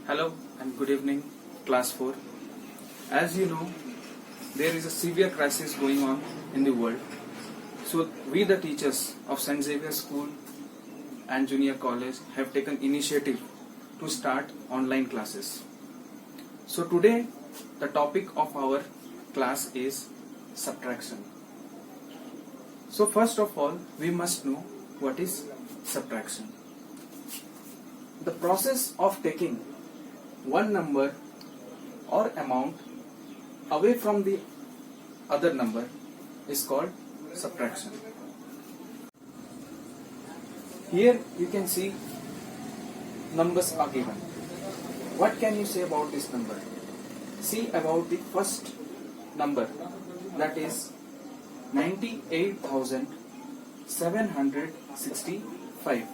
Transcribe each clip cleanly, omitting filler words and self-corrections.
Hello and good evening, class 4. As you know, there is a severe crisis going on in the world. So we the teachers of St. Xavier School and Junior College have taken initiative to start online classes. So today the topic of our class is subtraction. So first of all, we must know what is subtraction. The process of taking one number or amount away from the other number is called subtraction. Here you can see numbers are given. What can you say about this number? See about the first number, that is 98,765,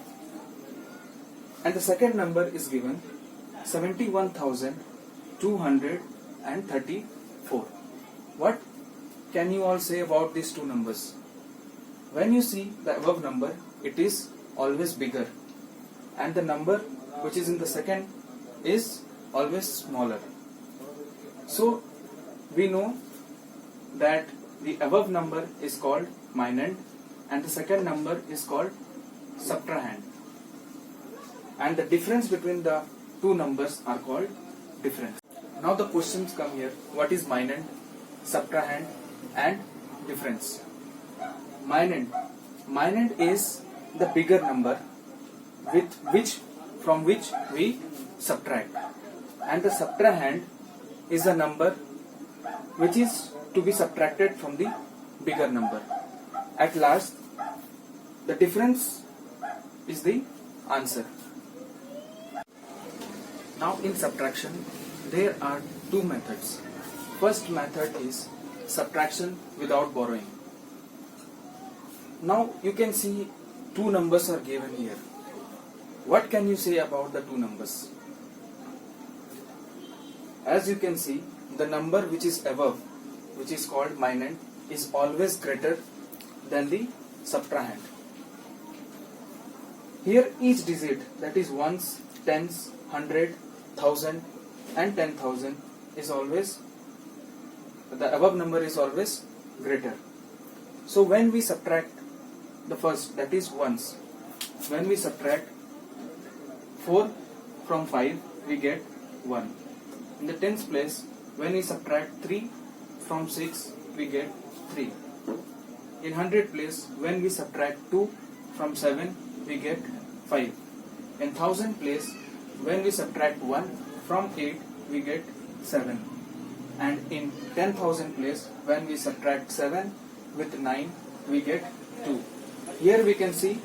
and the second number is given 71,234. What can you all say about these two numbers? When you see the above number, it is always bigger, and the number which is in the second is always smaller. So we know that the above number is called minand and the second number is called subtrahend, and the difference between the two numbers are called difference. Now the questions come here. What is minand, subtrahend and difference? Minand is the bigger number from which we subtract, and the subtrahend is a number which is to be subtracted from the bigger number. At last, the difference is the answer. Now in subtraction, there are two methods. First method is subtraction without borrowing. Now you can see two numbers are given here. What can you say about the two numbers? As you can see, the number which is above, which is called minand, is always greater than the subtrahend. Here each digit, that is ones, tens, 100, 1000 and 10,000 is always, the above number is always greater. So when we subtract the first, that is ones, when we subtract 4 from 5, we get 1. In the tens place, when we subtract 3 from 6, we get 3. In 100 place, when we subtract 2 from 7, we get 5. In 1000 place, when we subtract 1 from 8, we get 7. And in 10,000 place, when we subtract 7 with 9, we get 2. Here we can see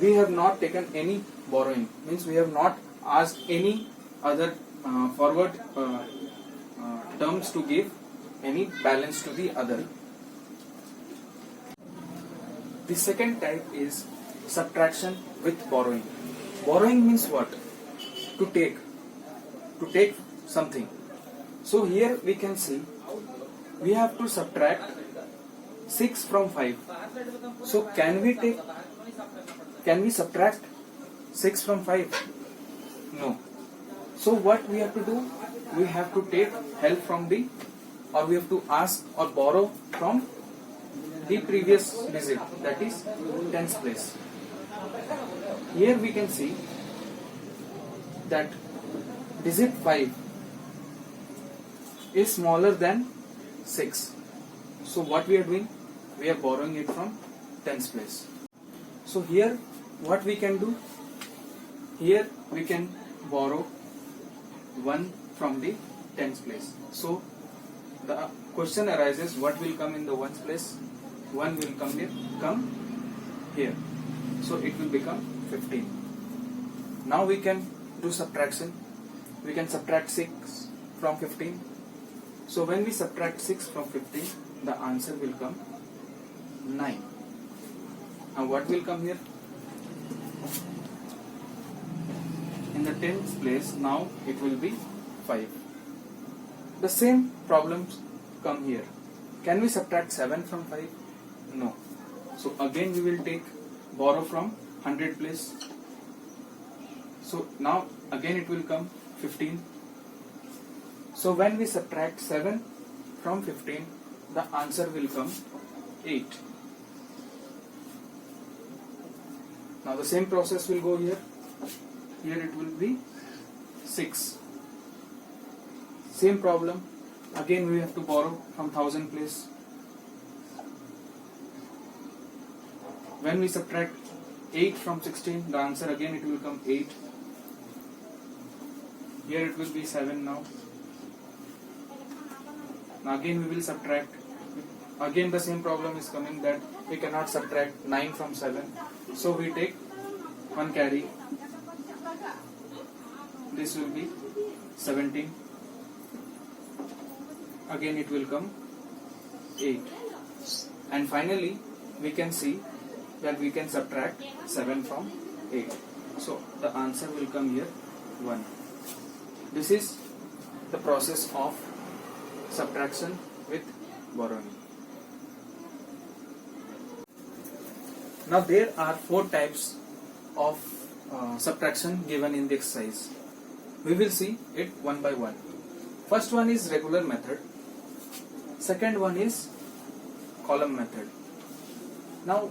we have not taken any borrowing, means we have not asked any other forward terms to give any balance to the other. The second type is subtraction with borrowing. Borrowing means what? To take something. So here we can see we have to subtract 6 from 5. So can we subtract 6 from 5? No. So what we have to do? We have to take help from we have to ask or borrow from the previous digit, that is tens place. Here we can see that digit 5 is smaller than 6. So what we are doing? We are borrowing it from tens place. So here what we can do? Here we can borrow 1 from the tens place. So the question arises, what will come in the ones place? 1 will come here. So it will become 15. Now we can do subtraction. We can subtract 6 from 15. So when we subtract 6 from 15, the answer will come 9. Now what will come here? In the tens place, now it will be 5. The same problems come here. Can we subtract 7 from 5? No. So again we will borrow from 100 place. So now again it will come 15. So when we subtract 7 from 15, the answer will come 8. Now the same process will go here. Here it will be 6. Same problem. Again we have to borrow from 1000 place. When we subtract 8 from 16, the answer again it will come 8. Here it will be 7 now. Now again we will subtract. Again the same problem is coming that we cannot subtract 9 from 7. So we take one carry. This will be 17. Again it will come 8. And finally we can see that we can subtract 7 from 8. So the answer will come here 1. This is the process of subtraction with borrowing. Now there are 4 types of subtraction given in the exercise. We will see it one by one. First one is regular method. Second one is column method. Now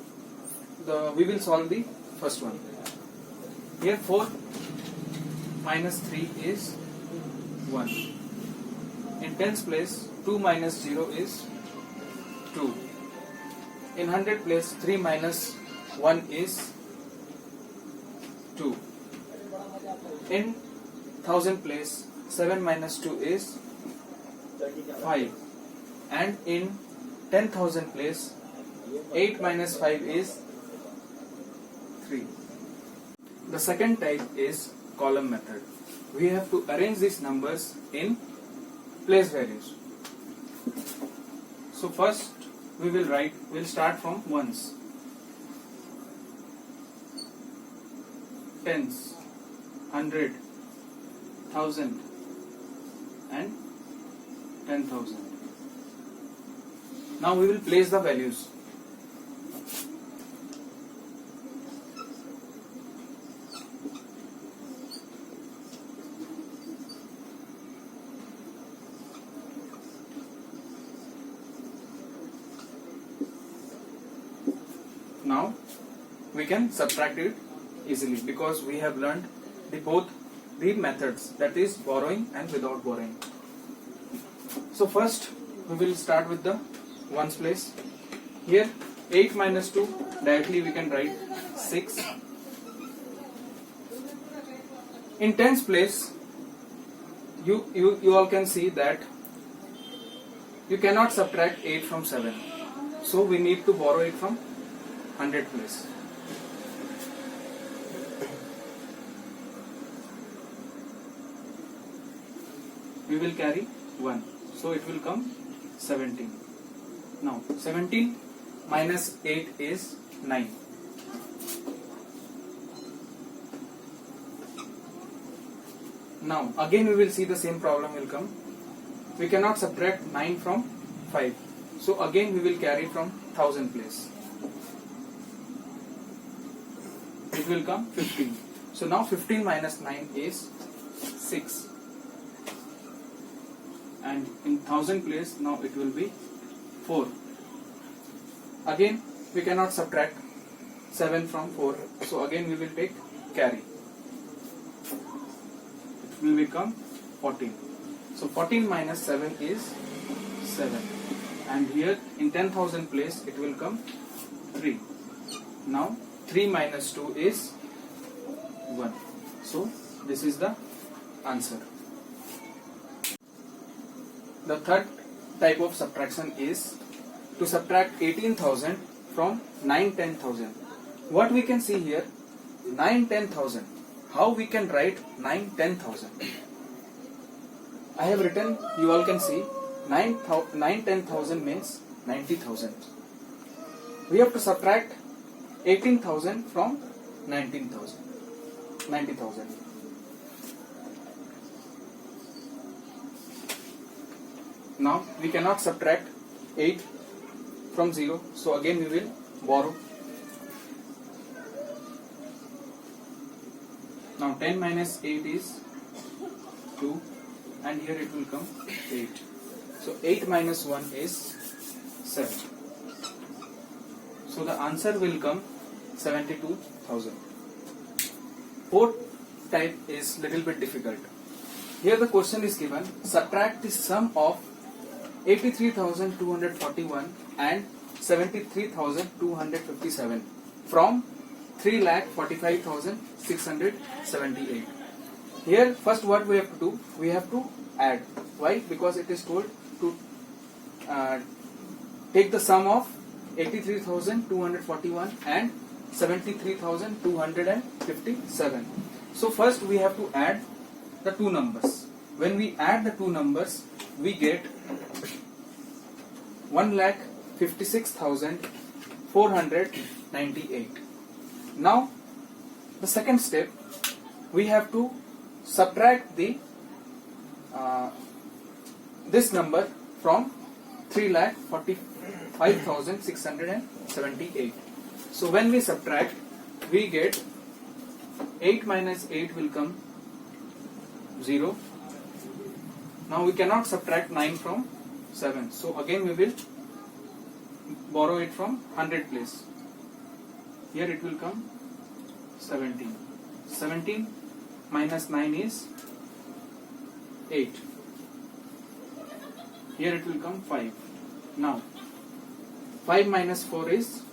we will solve the first one. Here 4 minus 3 is 1. In tens place 2 minus 0 is 2. In 100 place 3 minus 1 is 2. In 1000 place 7 minus 2 is 5. And in 10,000 place 8 minus 5 is 3. The second type is column method. We have to arrange these numbers in place values. So first we'll start from ones. Tens, 100, 1000 and 10,000. Now we will place the values. Now we can subtract it easily because we have learned both the methods, that is borrowing and without borrowing. So first we will start with the ones place. Here 8 minus 2, directly we can write 6. In tens place you all can see that you cannot subtract 8 from 7. So we need to borrow it from 100 place. We will carry 1. So it will come 17. Now 17 minus 8 is 9. Now again we will see the same problem will come. We cannot subtract 9 from 5. So again we will carry from 1000 place. It will come 15. So now 15 minus 9 is 6. And in 1000 place now it will be 4. Again we cannot subtract 7 from 4. So again we will take carry. It will become 14. So 14 minus 7 is 7. And here in 10,000 place it will come 3. Now 3 minus 2 is 1. So this is the answer. The third type of subtraction is to subtract 18,000 from 9,10,000. What we can see here, 9,10,000. How we can write 9,10,000? I have written, you all can see, 9,10,000 means 90,000. We have to subtract 18,000 from 90,000. Now we cannot subtract 8 from 0, so again we will borrow. Now 10 minus 8 is 2, and here it will come 8. So 8 minus 1 is 7. So the answer will come 72,000. Fourth type is little bit difficult. Here the question is given, subtract the sum of 83,241 and 73,257 from 3,45,678. Here first what we have to do, we have to add. Why? Because it is told to take the sum of 83,241 and 73,257. So first we have to add the two numbers. When we add the two numbers, we get 1,56,498. Now the second step, we have to subtract the this number from 3,45,678. So when we subtract, we get 8 minus 8 will come 0. Now we cannot subtract 9 from 7. So again we will borrow it from 100 place. Here it will come 17. 17 minus 9 is 8. Here it will come 5. Now 5 minus 4 is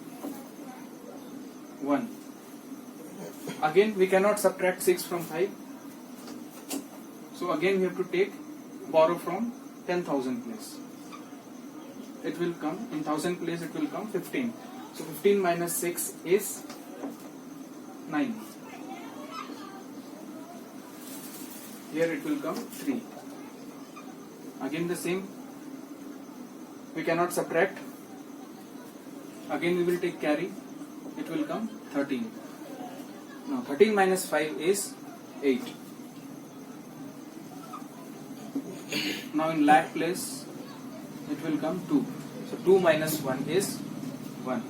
1. Again we cannot subtract 6 from 5. So again we have to borrow from 10,000 place. It will come in 1000 place, it will come 15. So 15 minus 6 is 9. Here it will come 3. Again the same, we cannot subtract. Again we will take carry, it will come 13. Now 13 minus 5 is 8. Now in lakh place, it will come 2. So 2 minus 1 is 1.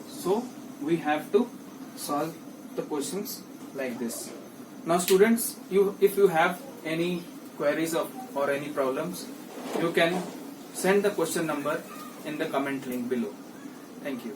So we have to solve the questions like this. Now students, if you have any queries or any problems, you can send the question number in the comment link below. Thank you.